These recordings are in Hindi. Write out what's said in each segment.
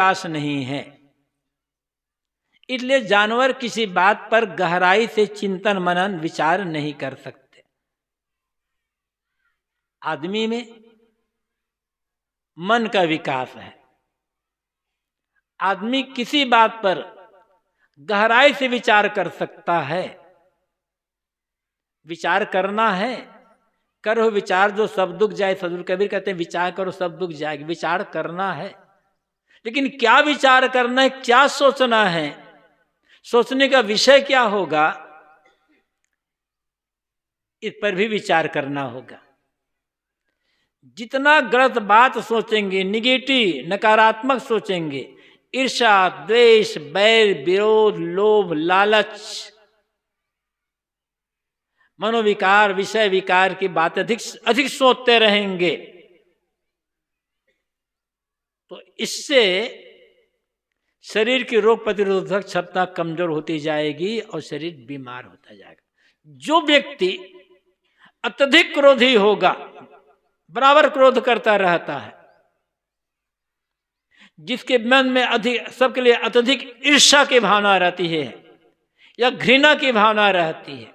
विकास नहीं है। इसलिए जानवर किसी बात पर गहराई से चिंतन मनन विचार नहीं कर सकते। आदमी में मन का विकास है। आदमी किसी बात पर गहराई से विचार कर सकता है। विचार करना है, करो विचार जो सब दुख जाए। सदगुरु कबीर कहते हैं विचार करो सब दुख जाएगी। विचार करना है, लेकिन क्या विचार करना है, क्या सोचना है, सोचने का विषय क्या होगा, इस पर भी विचार करना होगा। जितना गलत बात सोचेंगे, निगेटिव नकारात्मक सोचेंगे, ईर्ष्या द्वेष बैर विरोध लोभ लालच मनोविकार विषय विकार की बात अधिक सोचते रहेंगे, तो इससे शरीर की रोग प्रतिरोधक क्षमता कमजोर होती जाएगी और शरीर बीमार होता जाएगा। जो व्यक्ति अत्यधिक क्रोधी होगा, बराबर क्रोध करता रहता है, जिसके मन में अधिक सबके लिए अत्यधिक ईर्ष्या की भावना रहती है या घृणा की भावना रहती है,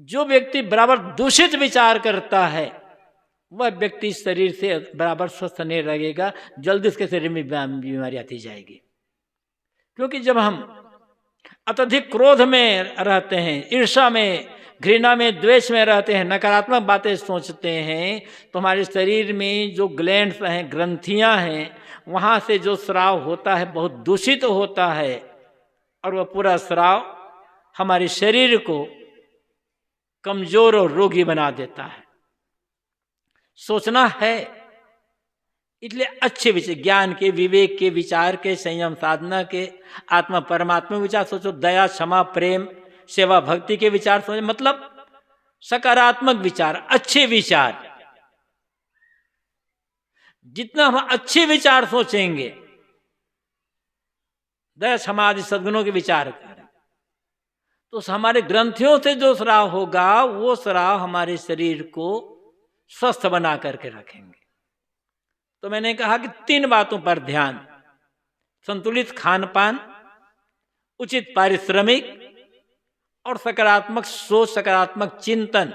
जो व्यक्ति बराबर दूषित विचार करता है, वह व्यक्ति शरीर से बराबर स्वस्थ नहीं रहेगा, जल्दी उसके शरीर में बीमारी आती जाएगी। क्योंकि जब हम अत्यधिक क्रोध में रहते हैं, ईर्ष्या में घृणा में द्वेष में रहते हैं, नकारात्मक बातें सोचते हैं, तो हमारे शरीर में जो ग्लैंड्स हैं, ग्रंथियां हैं, वहां से जो स्राव होता है बहुत दूषित होता है और वह पूरा स्राव हमारे शरीर को कमजोर और रोगी बना देता है। सोचना है, इसलिए अच्छे विचार, ज्ञान के, विवेक के, विचार के, संयम साधना के, आत्मा परमात्मा विचार सोचो, दया क्षमा प्रेम सेवा भक्ति के विचार सोचो, मतलब सकारात्मक विचार, अच्छे विचार। जितना हम अच्छे विचार सोचेंगे, दया क्षमा आदि सद्गुणों के विचार करें, तो हमारे ग्रंथियों से जो स्राव होगा, वो स्राव हमारे शरीर को स्वस्थ बना करके रखेंगे। तो मैंने कहा कि 3 बातों पर ध्यान, संतुलित खान पान, उचित पारिश्रमिक और सकारात्मक सोच, सकारात्मक चिंतन।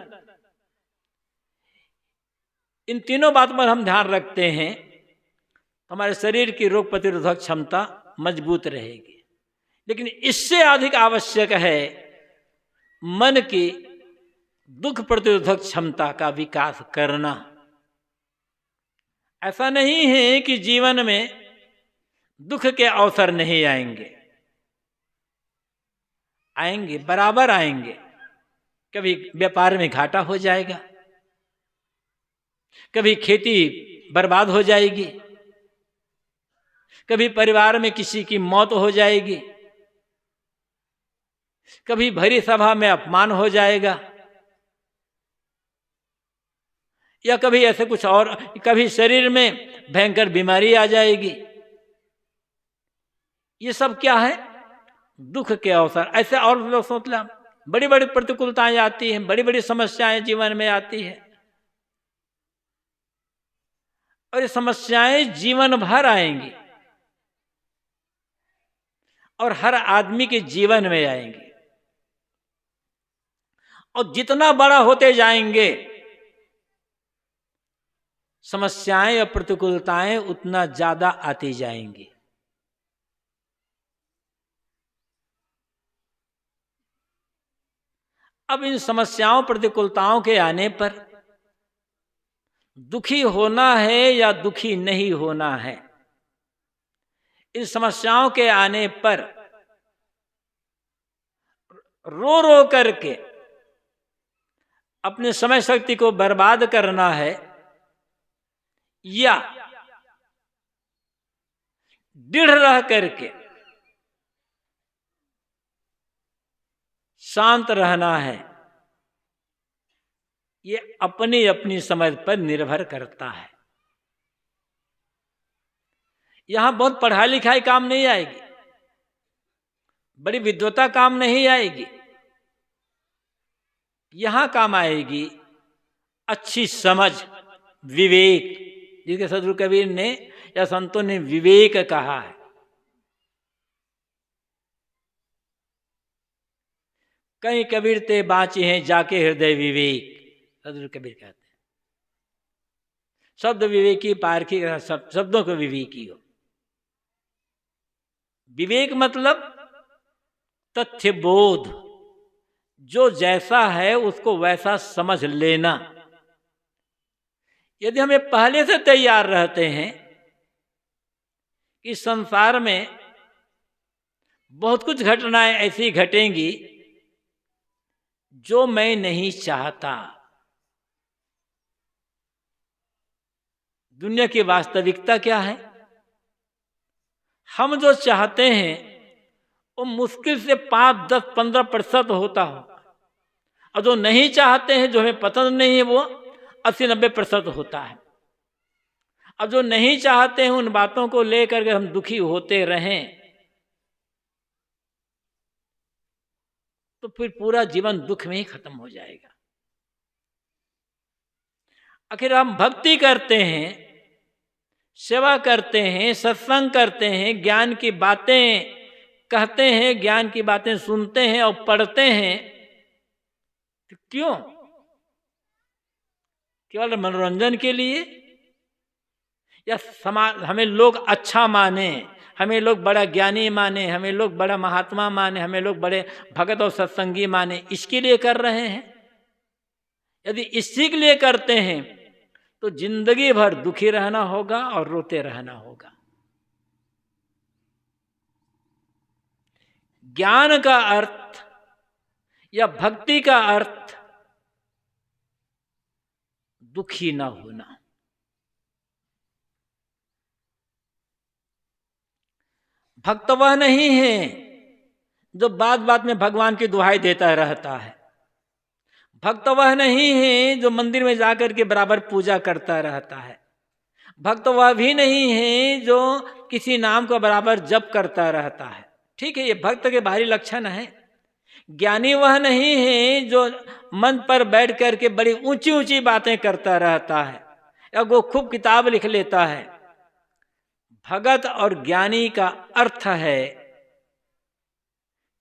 इन तीनों बातों पर हम ध्यान रखते हैं तो हमारे शरीर की रोग प्रतिरोधक क्षमता मजबूत रहेगी। लेकिन इससे अधिक आवश्यक है मन की दुख प्रतिरोधक क्षमता का विकास करना। ऐसा नहीं है कि जीवन में दुख के अवसर नहीं आएंगे, आएंगे, बराबर आएंगे। कभी व्यापार में घाटा हो जाएगा, कभी खेती बर्बाद हो जाएगी, कभी परिवार में किसी की मौत हो जाएगी, कभी भरी सभा में अपमान हो जाएगा, या कभी ऐसे कुछ और, कभी शरीर में भयंकर बीमारी आ जाएगी। ये सब क्या है? दुख के अवसर। ऐसे और लोग सोच लें, बड़ी बड़ी प्रतिकूलताएं आती हैं, बड़ी बड़ी समस्याएं जीवन में आती है, और ये समस्याएं जीवन भर आएंगी और हर आदमी के जीवन में आएंगी। और जितना बड़ा होते जाएंगे समस्याएं और प्रतिकूलताएं उतना ज्यादा आती जाएंगी। अब इन समस्याओं प्रतिकूलताओं के आने पर दुखी होना है या दुखी नहीं होना है, इन समस्याओं के आने पर रो रो करके अपने समय शक्ति को बर्बाद करना है या दृढ़ रह करके शांत रहना है, ये अपनी अपनी समझ पर निर्भर करता है। यहां बहुत पढ़ाई लिखाई काम नहीं आएगी, बड़ी विद्वता काम नहीं आएगी। यहां काम आएगी अच्छी समझ, विवेक, जिसके सदगुरु कबीर ने या संतों ने विवेक कहा है। कहीं कबीर ते बाँचे हैं जाके हृदय विवेक, हजरत कबीर कहते हैं। शब्द विवेकी पारखी, शब्दों को विवेकी हो। विवेक मतलब तथ्य बोध, जो जैसा है उसको वैसा समझ लेना। यदि हमें पहले से तैयार रहते हैं कि संसार में बहुत कुछ घटनाएं ऐसी घटेंगी जो मैं नहीं चाहता, दुनिया की वास्तविकता क्या है, हम जो चाहते हैं वो मुश्किल से 5, 10, 15% होता हो, और जो नहीं चाहते हैं, जो हमें पसंद नहीं है, वो 80-90% होता है। अब जो नहीं चाहते हैं उन बातों को लेकर के हम दुखी होते रहें तो फिर पूरा जीवन दुख में ही खत्म हो जाएगा। आखिर हम भक्ति करते हैं, सेवा करते हैं, सत्संग करते हैं, ज्ञान की बातें कहते हैं, ज्ञान की बातें सुनते हैं और पढ़ते हैं, तो क्यों? केवल मनोरंजन के लिए, या समाज हमें लोग अच्छा माने, हमें लोग बड़ा ज्ञानी माने, हमें लोग बड़ा महात्मा माने, हमें लोग बड़े भगत और सत्संगी माने, इसके लिए कर रहे हैं? यदि इसी के लिए करते हैं तो जिंदगी भर दुखी रहना होगा और रोते रहना होगा। ज्ञान का अर्थ या भक्ति का अर्थ दुखी ना होना। भक्त वह नहीं है जो बात बात में भगवान की दुहाई देता रहता है। भक्त वह नहीं है जो मंदिर में जाकर के बराबर पूजा करता रहता है। भक्त वह भी नहीं है जो किसी नाम का बराबर जप करता रहता है। ठीक है, ये भक्त के बाहरी लक्षण है। ज्ञानी वह नहीं है जो मन पर बैठ करके बड़ी ऊंची ऊंची बातें करता रहता है या वो खूब किताब लिख लेता है। भगत और ज्ञानी का अर्थ है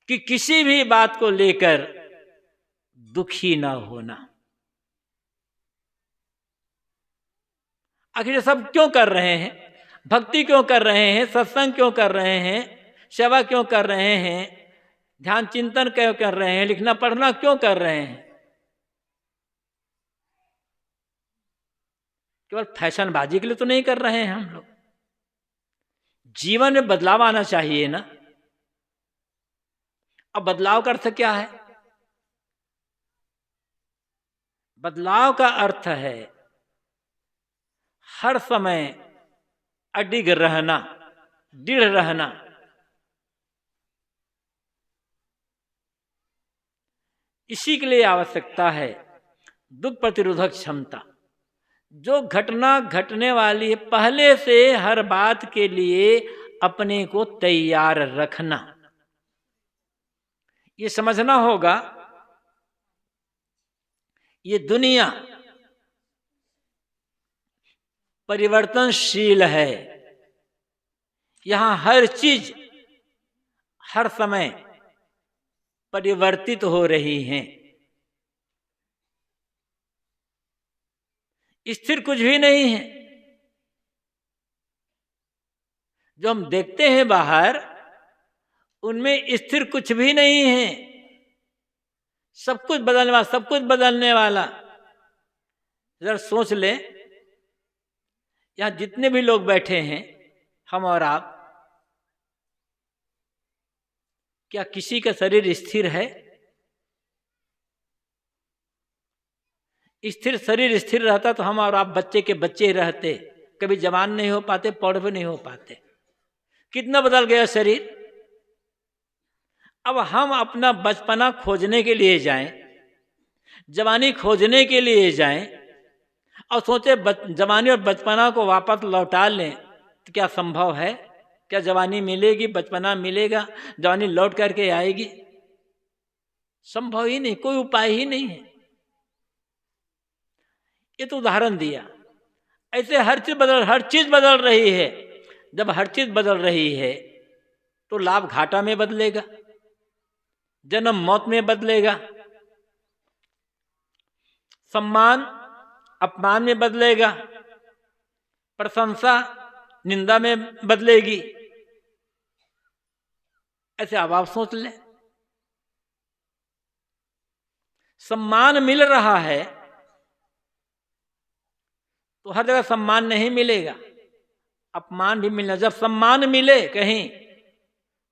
कि किसी भी बात को लेकर दुखी ना होना। आखिर सब क्यों कर रहे हैं? भक्ति क्यों कर रहे हैं? सत्संग क्यों कर रहे हैं? सेवा क्यों कर रहे हैं? ध्यान चिंतन क्यों कर रहे हैं? लिखना पढ़ना क्यों कर रहे हैं? केवल फैशनबाजी के लिए तो नहीं कर रहे हैं हम लोग। जीवन में बदलाव आना चाहिए ना। अब बदलाव का अर्थ क्या है? बदलाव का अर्थ है हर समय अडिग रहना, दृढ़ रहना। इसी के लिए आवश्यकता है दुख प्रतिरोधक क्षमता। जो घटना घटने वाली है पहले से हर बात के लिए अपने को तैयार रखना। ये समझना होगा ये दुनिया परिवर्तनशील है। यहां हर चीज हर समय परिवर्तित हो रही है। स्थिर कुछ भी नहीं है। जो हम देखते हैं बाहर उनमें स्थिर कुछ भी नहीं है। सब कुछ बदलने वाला, सब कुछ बदलने वाला। जरा सोच ले, यहां जितने भी लोग बैठे हैं, हम और आप, क्या किसी का शरीर स्थिर है? स्थिर शरीर स्थिर रहता तो हम और आप बच्चे के बच्चे रहते, कभी जवान नहीं हो पाते, पौड़ भी नहीं हो पाते। कितना बदल गया शरीर। अब हम अपना बचपना खोजने के लिए जाएं, जवानी खोजने के लिए जाएं और सोचे जवानी और बचपना को वापस लौटा लें, तो क्या संभव है? क्या जवानी मिलेगी, बचपना मिलेगा, जवानी लौट करके आएगी? संभव ही नहीं, कोई उपाय ही नहीं है। ये तो उदाहरण दिया। ऐसे हर चीज बदल रही है। जब हर चीज बदल रही है तो लाभ घाटा में बदलेगा। जन्म मौत में बदलेगा, सम्मान अपमान में बदलेगा, प्रशंसा निंदा में बदलेगी। ऐसे अब आप सोच लें, सम्मान मिल रहा है तो हर जगह सम्मान नहीं मिलेगा, अपमान भी मिलना। जब सम्मान मिले कहीं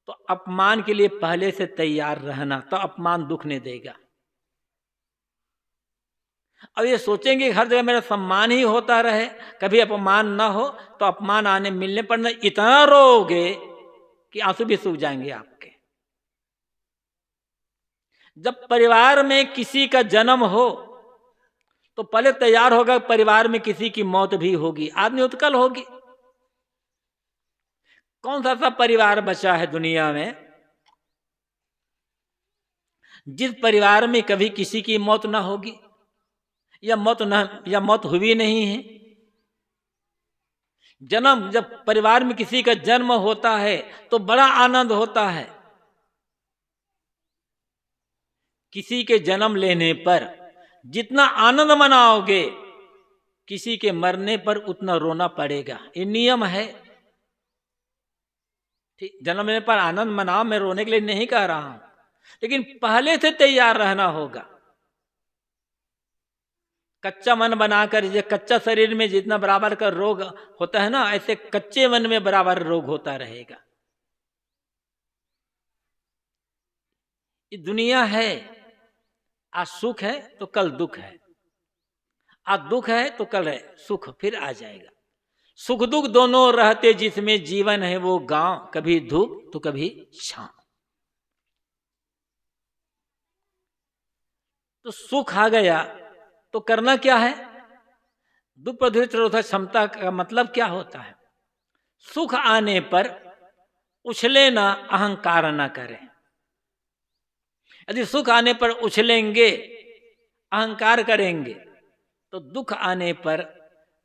तो अपमान के लिए पहले से तैयार रहना, तो अपमान दुख नहीं देगा। अब ये सोचेंगे हर जगह मेरा सम्मान ही होता रहे, कभी अपमान ना हो, तो अपमान आने मिलने पर न इतना रोओगे कि आंसू भी सूख जाएंगे आपके। जब परिवार में किसी का जन्म हो तो पहले तैयार होगा परिवार में किसी की मौत भी होगी, आदमी उत्कल होगी। कौन सा परिवार बचा है दुनिया में जिस परिवार में कभी किसी की मौत ना होगी, या मौत हुई नहीं है। जन्म, जब परिवार में किसी का जन्म होता है तो बड़ा आनंद होता है। किसी के जन्म लेने पर जितना आनंद मनाओगे, किसी के मरने पर उतना रोना पड़ेगा। ये नियम है। ठीक, जन्म लेने पर आनंद मनाओ, मैं रोने के लिए नहीं कह रहा हूं, लेकिन पहले से तैयार रहना होगा। कच्चा मन बनाकर, ये कच्चा शरीर में जितना बराबर का रोग होता है ना, ऐसे कच्चे मन में बराबर रोग होता रहेगा। ये दुनिया है, आज सुख है तो कल दुख है, आज दुख है तो कल है सुख फिर आ जाएगा। सुख दुख दोनों रहते जिसमें जीवन है वो गांव, कभी धूप तो कभी छांव। तो सुख आ गया तो करना क्या है? दुख प्रतिरोधक क्षमता का मतलब क्या होता है? सुख आने पर उछले ना, अहंकार ना करें। यदि सुख आने पर उछलेंगे, अहंकार करेंगे, तो दुख आने पर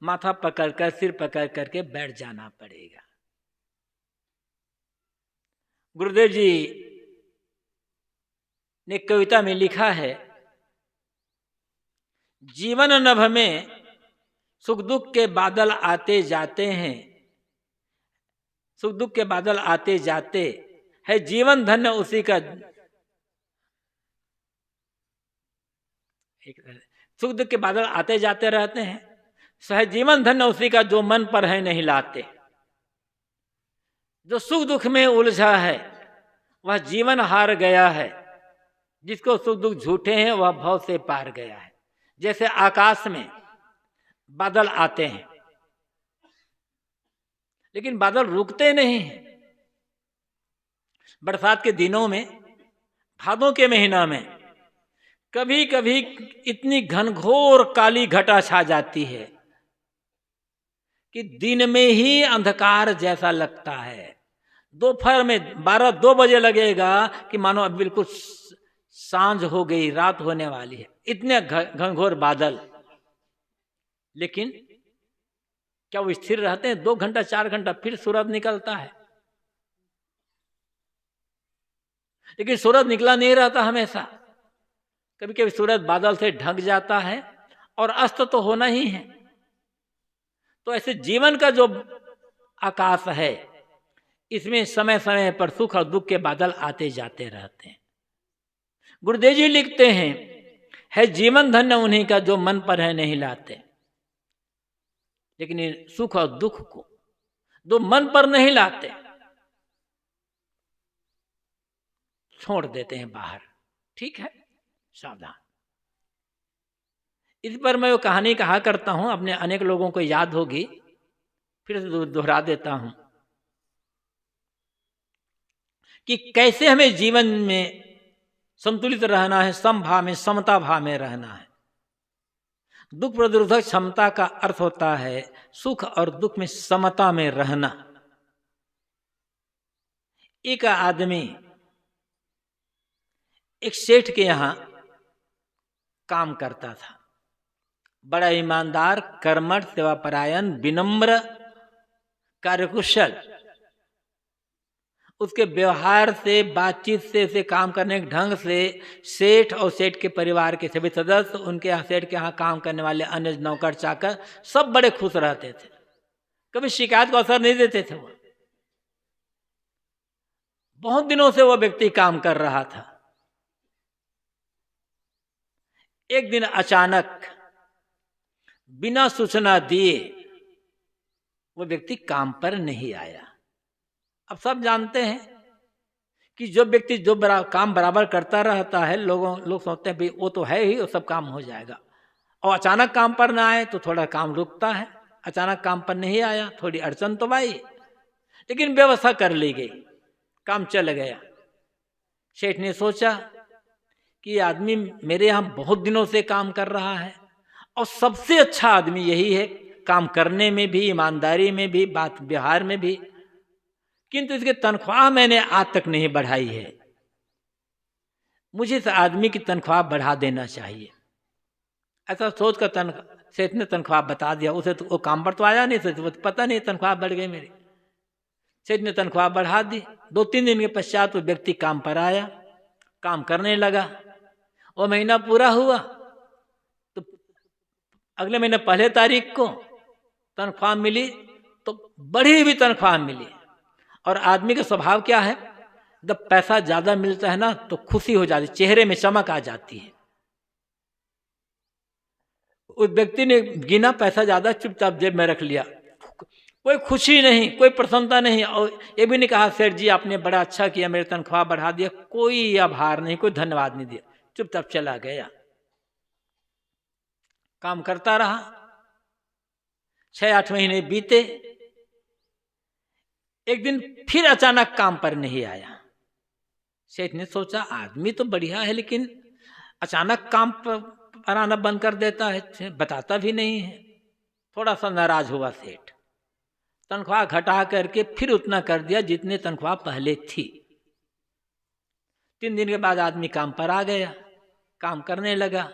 माथा पकड़कर, सिर पकड़ करके बैठ जाना पड़ेगा। गुरुदेव जी ने कविता में लिखा है, जीवन नभ में सुख दुख के बादल आते जाते हैं, सुख दुख के बादल आते जाते है, जीवन धन्य उसी का। सुख दुख के बादल आते जाते रहते हैं, सह जीवन धन्य उसी का जो मन पर है नहीं लाते। जो सुख दुख में उलझा है वह जीवन हार गया है, जिसको सुख दुख झूठे हैं वह भव से पार गया है। जैसे आकाश में बादल आते हैं लेकिन बादल रुकते नहीं हैं। बरसात के दिनों में, भादों के महीना में कभी कभी इतनी घनघोर काली घटा छा जाती है कि दिन में ही अंधकार जैसा लगता है। दोपहर में 2 बजे लगेगा कि मानो अब बिल्कुल सांझ हो गई, रात होने वाली है, इतने घनघोर बादल। लेकिन क्या वो स्थिर रहते हैं? 2 घंटा 4 घंटा फिर सूरज निकलता है। लेकिन सूरज निकला नहीं रहता हमेशा, कभी कभी सूरज बादल से ढक जाता है और अस्त तो होना ही है। तो ऐसे जीवन का जो आकाश है, इसमें समय समय पर सुख और दुख के बादल आते जाते रहते हैं। गुरुदेव जी लिखते हैं, है जीवन धन्य उन्हीं का जो मन पर है नहीं लाते। लेकिन सुख और दुख को जो मन पर नहीं लाते, छोड़ देते हैं बाहर। ठीक है, सावधान। इस पर मैं वो कहानी कहा करता हूं, अपने अनेक लोगों को याद होगी, फिर से दोहरा देता हूं कि कैसे हमें जीवन में संतुलित रहना है, समभाव में, समता भाव में रहना है। दुख प्रतिरोधक क्षमता का अर्थ होता है सुख और दुख में समता में रहना। एक आदमी एक सेठ के यहां काम करता था, बड़ा ईमानदार, कर्मठ, सेवापरायण, विनम्र, कार्यकुशल। उसके व्यवहार से, बातचीत से, उसे काम करने के ढंग से सेठ और सेठ के परिवार के सभी सदस्य, उनके यहाँ सेठ के यहाँ काम करने वाले अन्य नौकर चाकर सब बड़े खुश रहते थे, कभी शिकायत को असर नहीं देते थे। वो बहुत दिनों से वो व्यक्ति काम कर रहा था। एक दिन अचानक बिना सूचना दिए वो व्यक्ति काम पर नहीं आया। अब सब जानते हैं कि जो व्यक्ति जो काम बराबर करता रहता है, लोग सोचते हैं भाई वो तो है ही, वो सब काम हो जाएगा। और अचानक काम पर ना आए तो थोड़ा काम रुकता है। अचानक काम पर नहीं आया, थोड़ी अड़चन तो आई, लेकिन व्यवस्था कर ली गई, काम चल गया। सेठ ने सोचा कि ये आदमी मेरे यहाँ बहुत दिनों से काम कर रहा है और सबसे अच्छा आदमी यही है, काम करने में भी, ईमानदारी में भी, बात व्यवहार में भी, किंतु इसके तनख्वाह मैंने आज तक नहीं बढ़ाई है। मुझे इस आदमी की तनख्वाह बढ़ा देना चाहिए। ऐसा सोचकर सेठ ने तनख्वाह बता दिया। उसे तो वो काम पर तो आया नहीं, तो पता नहीं तनख्वाह बढ़ गई मेरी। सेठ ने तनख्वाह बढ़ा दी। 2-3 दिन के पश्चात वो व्यक्ति काम पर आया, काम करने लगा। वो महीना पूरा हुआ तो अगले महीने पहले तारीख को तनख्वाह मिली, तो बढ़ी हुई तनख्वाह मिली। और आदमी का स्वभाव क्या है, जब पैसा ज्यादा मिलता है ना तो खुशी हो जाती, चेहरे में चमक आ जाती है। उस व्यक्ति ने गिना पैसा ज्यादा, चुपचाप जेब में रख लिया। कोई खुशी नहीं, कोई प्रसन्नता नहीं, और ये भी नहीं कहा सेठ जी आपने बड़ा अच्छा किया, मेरी तनख्वाह बढ़ा दिया। कोई आभार नहीं, कोई धन्यवाद नहीं दिया, चुपचाप चला गया। काम करता रहा। 6-8 महीने बीते। एक दिन फिर अचानक काम पर नहीं आया। सेठ ने सोचा आदमी तो बढ़िया है, लेकिन अचानक काम पर आना बंद कर देता है, बताता भी नहीं है। थोड़ा सा नाराज हुआ सेठ, तनख्वाह घटा करके फिर उतना कर दिया जितने तनख्वाह पहले थी। 3 दिन के बाद आदमी काम पर आ गया, काम करने लगा।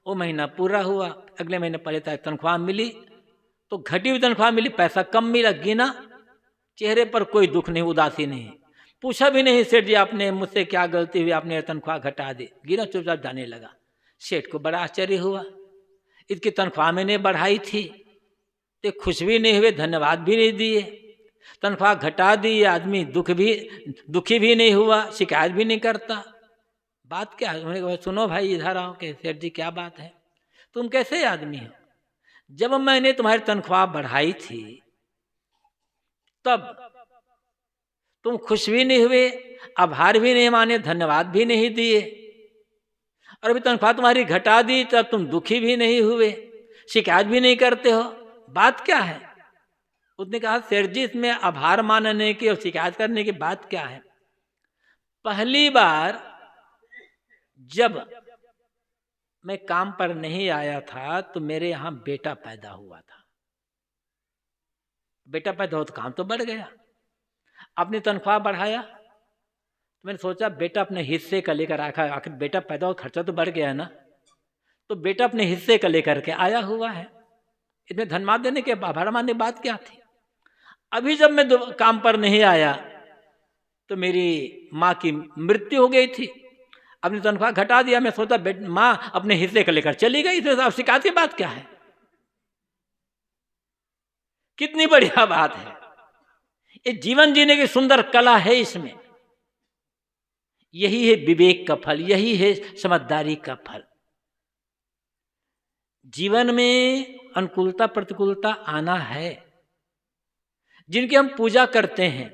वो महीना पूरा हुआ, अगले महीने पहले तक तनख्वाह मिली, तो घटी हुई तनख्वाह मिली, पैसा कम मिला। गिना, चेहरे पर कोई दुख नहीं, उदासी नहीं। पूछा भी नहीं सेठ जी आपने मुझसे क्या गलती हुई, आपने तनख्वाह घटा दी। गिना, चुपचाप जाने लगा। सेठ को बड़ा आश्चर्य हुआ, इसकी तनख्वाह मैंने बढ़ाई थी, तो खुश भी नहीं हुए, धन्यवाद भी नहीं दिए। तनख्वाह घटा दी, आदमी दुखी भी नहीं हुआ, शिकायत भी नहीं करता। बात क्या है? उन्होंने कहा सुनो भाई इधर आओ। कि सेठ जी क्या बात है? तुम कैसे आदमी हो? जब मैंने तुम्हारी तनख्वाह बढ़ाई थी तब तुम खुश भी नहीं हुए, आभार भी नहीं माने, धन्यवाद भी नहीं दिए। और अभी तनख्वाह तुम्हारी घटा दी तब तुम दुखी भी नहीं हुए, शिकायत भी नहीं करते हो। बात क्या है? उसने कहा सेठ जी इसमें आभार मानने की और शिकायत करने की बात क्या है? पहली बार जब मैं काम पर नहीं आया था तो मेरे यहां बेटा पैदा हुआ था। बेटा पैदा हो तो काम तो बढ़ गया। आपने तनख्वाह बढ़ाया तो मैंने सोचा बेटा अपने हिस्से का लेकर आया, आखिर बेटा पैदा हो खर्चा तो बढ़ गया है ना, तो बेटा अपने हिस्से का लेकर के आया हुआ है। इतने धन्यवाद देने के आभार मानने बात क्या थी? अभी जब मैं काम पर नहीं आया तो मेरी माँ की मृत्यु हो गई थी, अपनी तनख्वाह घटा दिया। मैं सोचा माँ अपने हिस्से का लेकर चली गई, इसमें आप शिकायत की बात क्या है? कितनी बढ़िया बात है। ये जीवन जीने की सुंदर कला है इसमें। यही है विवेक का फल, यही है समझदारी का फल। जीवन में अनुकूलता प्रतिकूलता आना है। जिनकी हम पूजा करते हैं,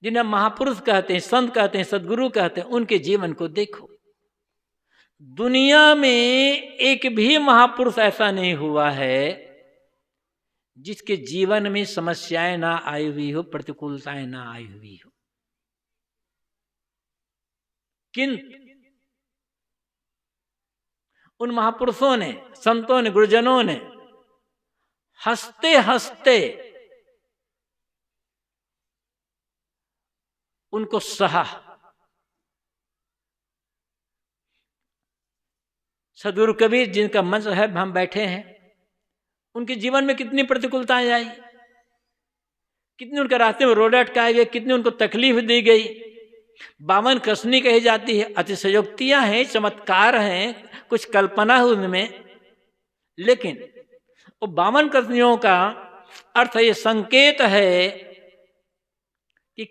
जिन्हें महापुरुष कहते हैं, संत कहते हैं, सदगुरु कहते हैं, उनके जीवन को देखो। दुनिया में एक भी महापुरुष ऐसा नहीं हुआ है जिसके जीवन में समस्याएं ना आई हुई हो, प्रतिकूलताएं ना आई हुई हो। किंतु उन महापुरुषों ने, संतों ने, गुरुजनों ने हंसते हंसते उनको सहा। सदगुरु कबीर जिनका मंच है हम बैठे हैं, उनके जीवन में कितनी प्रतिकूलताएं आई, कितने उनके रास्ते में रोड अटकाए गए, कितनी उनको तकलीफ दी गई। 52 कसनी कही जाती है, अतिशयोक्तियां हैं, चमत्कार हैं, कुछ कल्पना है उनमें, लेकिन वो 52 कसनियों का अर्थ ये संकेत है कि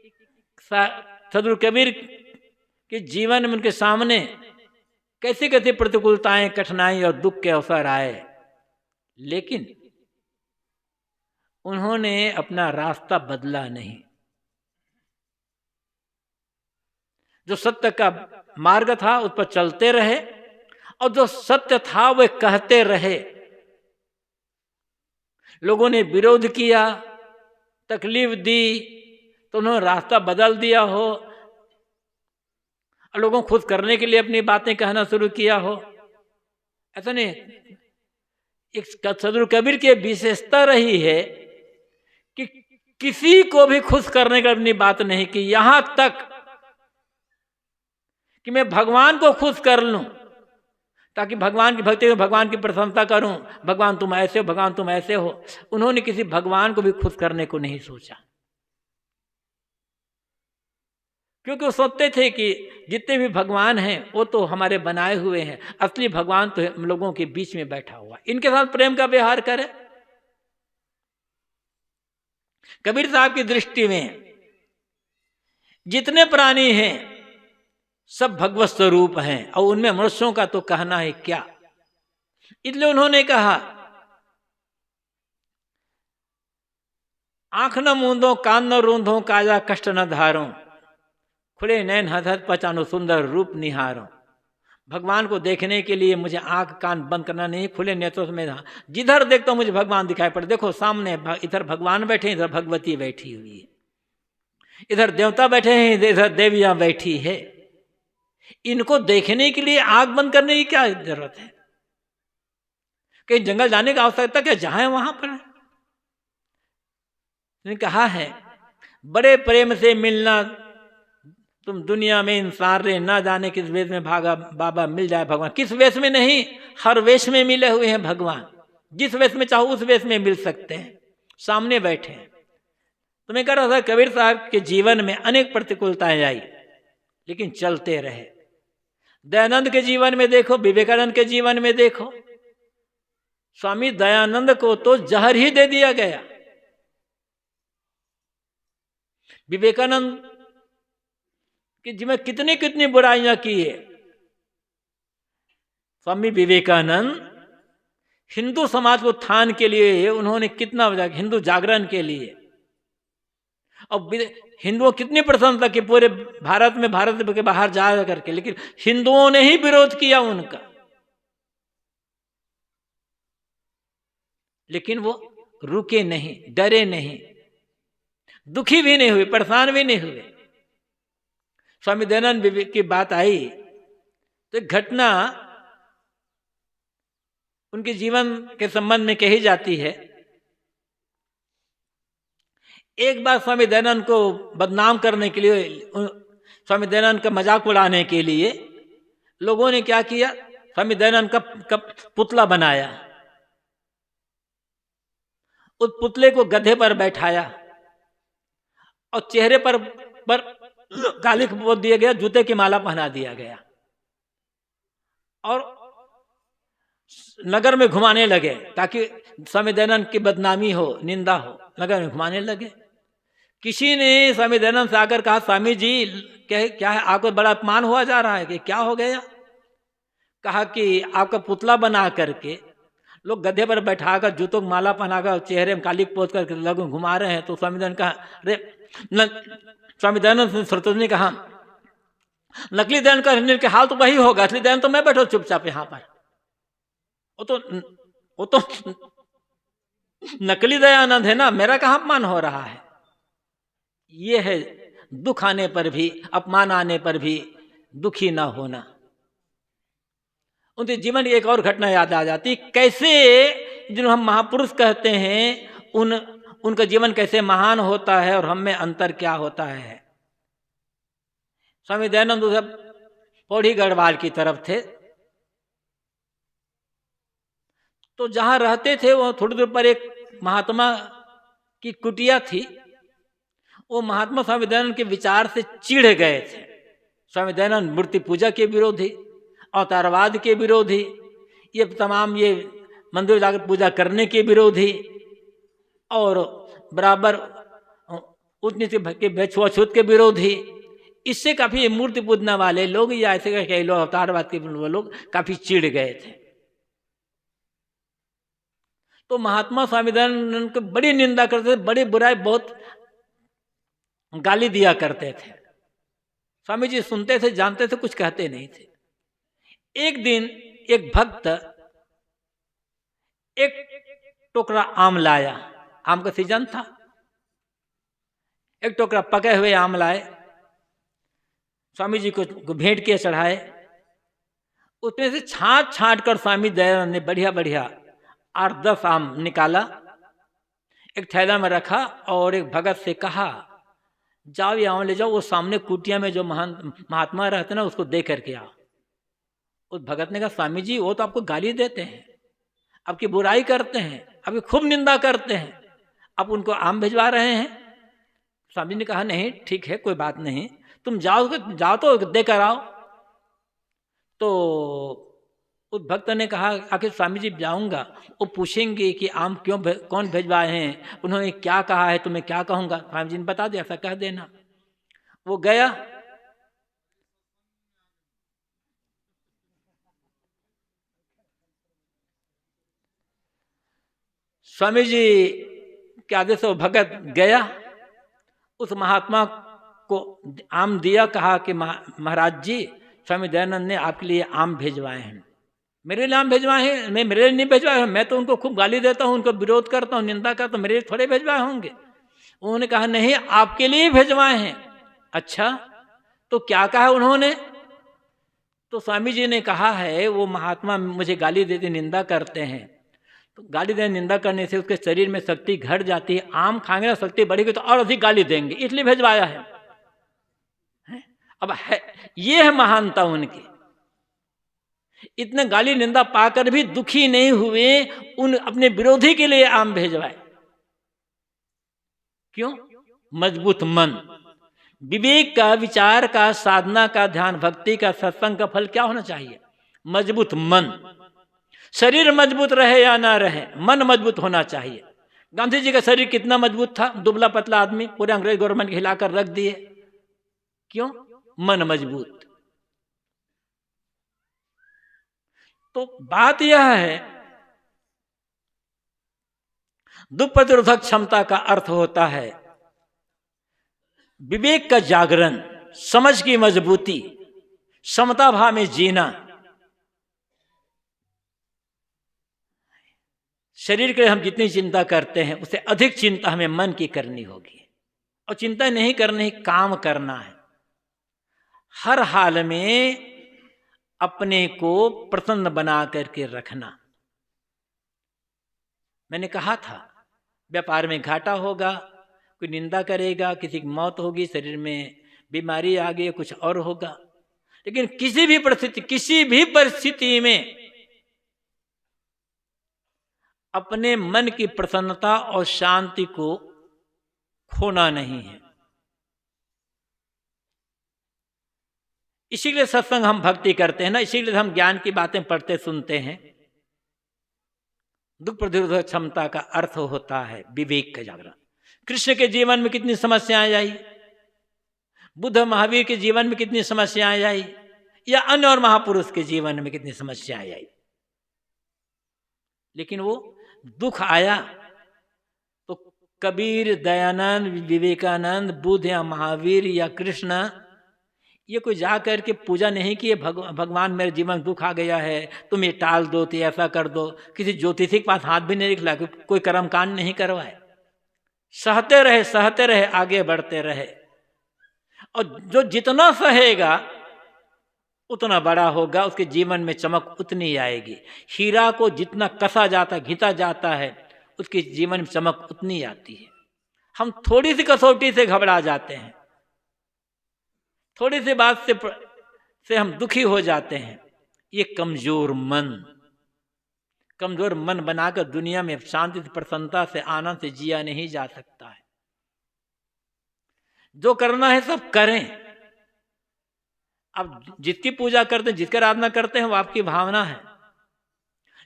सदगुरु कबीर के जीवन में उनके सामने कैसे कैसे प्रतिकूलताएं, कठिनाई और दुख के अवसर आए, लेकिन उन्होंने अपना रास्ता बदला नहीं। जो सत्य का मार्ग था उस पर चलते रहे, और जो सत्य था वे कहते रहे। लोगों ने विरोध किया, तकलीफ दी, तो उन्होंने रास्ता बदल दिया हो, और लोगों को खुद करने के लिए अपनी बातें कहना शुरू किया हो, ऐसा नहीं। एक सदगुरु कबीर की विशेषता रही है कि किसी को भी खुश करने का अपनी बात नहीं की, यहां तक कि मैं भगवान को खुश कर लूं, ताकि भगवान की भक्ति में भगवान की प्रशंसा करूं, भगवान तुम ऐसे हो, भगवान तुम ऐसे हो। उन्होंने किसी भगवान को भी खुश करने को नहीं सोचा, क्योंकि वो सोचते थे कि जितने भी भगवान हैं वो तो हमारे बनाए हुए हैं, असली भगवान तो हम लोगों के बीच में बैठा हुआ, इनके साथ प्रेम का व्यवहार करें। कबीर साहब की दृष्टि में जितने प्राणी हैं सब भगवत स्वरूप हैं, और उनमें मनुष्यों का तो कहना है क्या। इसलिए उन्होंने कहा, आंख न मूंदो, कान न रूंधो, काया कष्ट न धारो, खुले नैन हंसत पहचानो, सुंदर रूप निहारो। भगवान को देखने के लिए मुझे आंख कान बंद करना नहीं, खुले नेत्रों में जिधर देखता हूं मुझे भगवान दिखाई पड़े। देखो सामने इधर भगवान बैठे, इधर भगवती बैठी हुई है, इधर देवता बैठे हैं, इधर देवियां बैठी है। इनको देखने के लिए आंख बंद करने की क्या जरूरत है? कहीं जंगल जाने की आवश्यकता क्या, जहां है वहां पर। कहा है, बड़े प्रेम से मिलना तुम दुनिया में इंसान रे, ना जाने किस वेश में भागा बाबा मिल जाए भगवान। किस वेश में नहीं, हर वेश में मिले हुए हैं भगवान। जिस वेश में चाहो उस वेश में मिल सकते हैं, सामने बैठे हैं। तो मैं कह रहा था, कबीर साहब के जीवन में अनेक प्रतिकूलताएं आई, लेकिन चलते रहे। दयानंद के जीवन में देखो, विवेकानंद के जीवन में देखो, स्वामी दयानंद को तो जहर ही दे दिया गया। विवेकानंद कि जिसमें कितनी कितनी बुराइयां की है। स्वामी विवेकानंद हिंदू समाज को उत्थान के लिए उन्होंने कितना, हिंदू जागरण के लिए, और हिंदुओं कितनी प्रशंसा की पूरे भारत में, भारत के बाहर जा करके, लेकिन हिंदुओं ने ही विरोध किया उनका। लेकिन वो रुके नहीं, डरे नहीं, दुखी भी नहीं हुए, परेशान भी नहीं हुए। स्वामी दयानंद की बात आई तो एक घटना उनके जीवन के संबंध में कही जाती है। एक बार स्वामी दयानंद को बदनाम करने के लिए, स्वामी दयानंद का मजाक उड़ाने के लिए लोगों ने क्या किया, स्वामी दयानंद का पुतला बनाया। उस पुतले को गधे पर बैठाया और चेहरे पर काली पोत दिया गया, जूते की माला पहना दिया गया, और नगर में घुमाने लगे ताकि स्वामी दयानंद की बदनामी हो, निंदा हो। नगर में घुमाने लगे। किसी ने स्वामी दयानंद से आकर कहा, स्वामी जी क्या है, आपको बड़ा अपमान हुआ जा रहा है कि क्या हो गया? कहा कि आपका पुतला बना करके लोग गधे पर बैठाकर, जूतों की माला पहनाकर, चेहरे में काली पोत करके लोग घुमा रहे हैं। तो स्वामी दयानंद कहा, अरे स्वामी दयानंद श्रोतों ने कहा, नकली दयानंद का हाल तो वही होगा, असली दयानंद तो मैं बैठो चुपचाप यहाँ पर। वो तो नकली दयानंद है ना, मेरा कहाँ अपमान हो रहा है। ये है दुख आने पर भी, अपमान आने पर भी दुखी ना होना। उनके जीवन की एक और घटना याद आ जाती, कैसे जिन्हें हम महापुरुष कहते हैं उनका जीवन कैसे महान होता है और हम में अंतर क्या होता है। स्वामी दयानंद उधर पौड़ी गढ़वाल की तरफ थे, तो जहां रहते थे वो थोड़ी दूर पर एक महात्मा की कुटिया थी। वो महात्मा स्वामी दयानंद के विचार से चिढ़ गए थे। स्वामी दयानंद मूर्ति पूजा के विरोधी, अवतारवाद के विरोधी, ये तमाम ये मंदिर जाकर पूजा करने के विरोधी और बराबर उच्च नीच के छुआछूत के विरोधी, इससे काफी मूर्ति पूजना वाले लोग या ऐसे कई लोग अवतारवाद के लोग काफी चिढ़ गए थे। तो महात्मा स्वामी दयानंद को बड़ी निंदा करते थे, बड़ी बुराई, बहुत गाली दिया करते थे। स्वामी जी सुनते थे, जानते थे, कुछ कहते नहीं थे। एक दिन एक भक्त एक टोकरा आम लाया, आम का सीजन था, एक टोकरा पके हुए आम लाए, स्वामी जी को भेंट किए, चढ़ाए। उसमें से छांट छांट कर स्वामी दयानंद ने बढ़िया बढ़िया 8-10 आम निकाला, एक थैला में रखा और एक भगत से कहा, जाओ ये आम ले जाओ, वो सामने कुटिया में जो महात्मा रहते ना उसको दे करके आओ। उस भगत ने कहा, स्वामी जी वो तो आपको गाली देते हैं, आपकी बुराई करते हैं, आपकी खूब निंदा करते हैं, आप उनको आम भिजवा रहे हैं। स्वामी ने कहा, नहीं ठीक है, कोई बात नहीं, तुम जाओ तो देकर आओ। तो उस भक्त ने कहा, आखिर स्वामी जी जाऊंगा, वो पूछेंगे कि आम कौन भेजवाए हैं, उन्होंने क्या कहा है, तुम्हें क्या कहूंगा। स्वामी जी ने बता दिया, ऐसा कह देना। वो गया, स्वामी जी के आदेश से वो भगत गया, उस महात्मा को आम दिया, कहा कि महाराज जी स्वामी दयानंद ने आपके लिए आम भेजवाए हैं। मेरे लिए आम भिजवाए हैं? मैं मेरे लिए नहीं भिजवाए हैं, मैं तो उनको खूब गाली देता हूँ, उनको विरोध करता हूँ, निंदा करता हूँ, मेरे लिए थोड़े भिजवाए होंगे। उन्होंने कहा, नहीं आपके लिए भिजवाए हैं। अच्छा तो क्या कहा उन्होंने? तो स्वामी जी ने कहा है, वो महात्मा मुझे गाली देते, निंदा करते हैं, तो गाली देने निंदा करने से उसके शरीर में शक्ति घट जाती है, आम खाएंगे ना शक्ति बढ़ेगी तो और अधिक गाली देंगे, इसलिए भिजवाया है। अब है ये है महानता उनकी। इतने गाली निंदा पाकर भी दुखी नहीं हुए, उन अपने विरोधी के लिए आम भेजवाए। क्यों? मजबूत मन, विवेक का, विचार का, साधना का, ध्यान भक्ति का, सत्संग का फल क्या होना चाहिए? मजबूत मन। शरीर मजबूत रहे या ना रहे, मन मजबूत होना चाहिए। गांधी जी का शरीर कितना मजबूत था, दुबला पतला आदमी, पूरे अंग्रेज गवर्नमेंट हिलाकर रख दिए। क्यों? मन मजबूत। तो बात यह है, दुख प्रतिरोधक क्षमता का अर्थ होता है विवेक का जागरण, समझ की मजबूती, समता भाव में जीना। शरीर के लिए हम जितनी चिंता करते हैं उससे अधिक चिंता हमें मन की करनी होगी, और चिंता नहीं करनी, काम करना है। हर हाल में अपने को प्रसन्न बना करके रखना। मैंने कहा था, व्यापार में घाटा होगा, कोई निंदा करेगा, किसी की मौत होगी, शरीर में बीमारी आ गई, कुछ और होगा, लेकिन किसी भी परिस्थिति में अपने मन की प्रसन्नता और शांति को खोना नहीं है। इसीलिए सत्संग हम भक्ति करते हैं ना, इसीलिए हम ज्ञान की बातें पढ़ते सुनते हैं। दुख प्रतिरोधक क्षमता का अर्थ होता है विवेक का जागरण। कृष्ण के जीवन में कितनी समस्याएं आई, बुद्ध महावीर के जीवन में कितनी समस्याएं आई, या अन्य और महापुरुष के जीवन में कितनी समस्याएं आई, लेकिन वो दुख आया तो कबीर, दयानंद, विवेकानंद, बुद्ध या महावीर या कृष्ण, ये कोई जा करके पूजा नहीं किए, भगवान मेरे जीवन में दुख आ गया है, तुम ये टाल दो, तो ऐसा कर दो। किसी ज्योतिषी के पास हाथ भी नहीं निकला, कोई कर्मकांड नहीं करवाए, सहते रहे, आगे बढ़ते रहे। और जो जितना सहेगा उतना बड़ा होगा, उसके जीवन में चमक उतनी आएगी। हीरा को जितना कसा जाता, घिता जाता है, उसके जीवन में चमक उतनी आती है। हम थोड़ी सी कसौटी से घबरा जाते हैं, थोड़ी सी बात से हम दुखी हो जाते हैं। ये कमजोर मन बनाकर दुनिया में शांति से, प्रसन्नता से, आनंद से जिया नहीं जा सकता है। जो करना है सब करें। अब जिसकी पूजा करते हैं, जिसकी आराधना करते हैं, वो आपकी भावना है,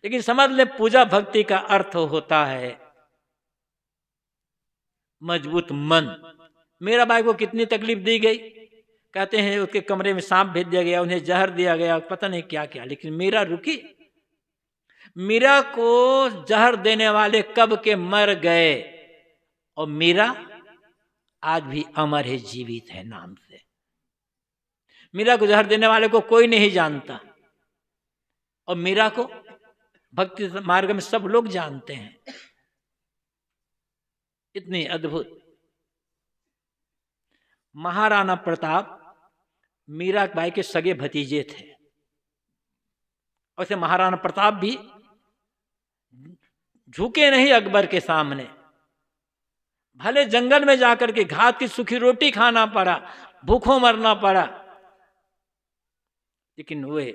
लेकिन समझ ले पूजा भक्ति का अर्थ होता है मजबूत मन। मेरा भाई को कितनी तकलीफ दी गई, कहते हैं उसके कमरे में सांप भेज दिया गया, उन्हें जहर दिया गया, पता नहीं क्या क्या, लेकिन मीरा रुकी। मीरा को जहर देने वाले कब के मर गए, और मीरा आज भी अमर है, जीवित है नाम से। मीरा को जहर देने वाले को कोई नहीं जानता, और मीरा को भक्ति मार्ग में सब लोग जानते हैं। इतनी अद्भुत। महाराणा प्रताप मीराबाई के सगे भतीजे थे। वैसे महाराणा प्रताप भी झुके नहीं अकबर के सामने, भले जंगल में जाकर के घास की सूखी रोटी खाना पड़ा, भूखों मरना पड़ा, लेकिन वे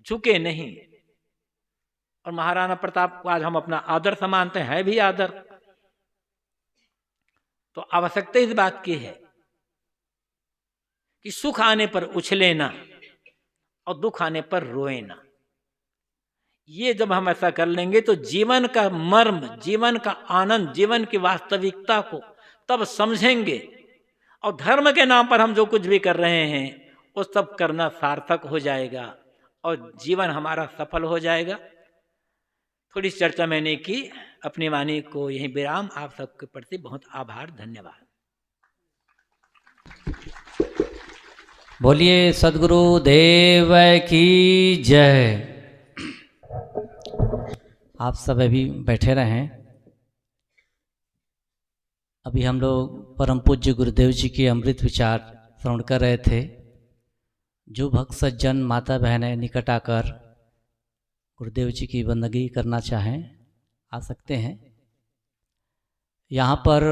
झुके नहीं। और महाराणा प्रताप को आज हम अपना आदर्श मानते हैं, भी आदर। तो आवश्यकता इस बात की है कि सुख आने पर उछले ना और दुख आने पर रोए ना। ये जब हम ऐसा कर लेंगे तो जीवन का मर्म, जीवन का आनंद, जीवन की वास्तविकता को तब समझेंगे, और धर्म के नाम पर हम जो कुछ भी कर रहे हैं वो सब करना सार्थक हो जाएगा और जीवन हमारा सफल हो जाएगा। थोड़ी चर्चा मैंने की, अपनी वाणी को यहीं विराम। आप सबके प्रति बहुत आभार, धन्यवाद। बोलिए सद्गुरु देव की जय। आप सब अभी बैठे रहें। अभी हम लोग परम पूज्य गुरुदेव जी के अमृत विचार श्रवण कर रहे थे। जो भक्त सज्जन माता बहनें निकट आकर गुरुदेव जी की बंदगी करना चाहें आ सकते हैं। यहाँ पर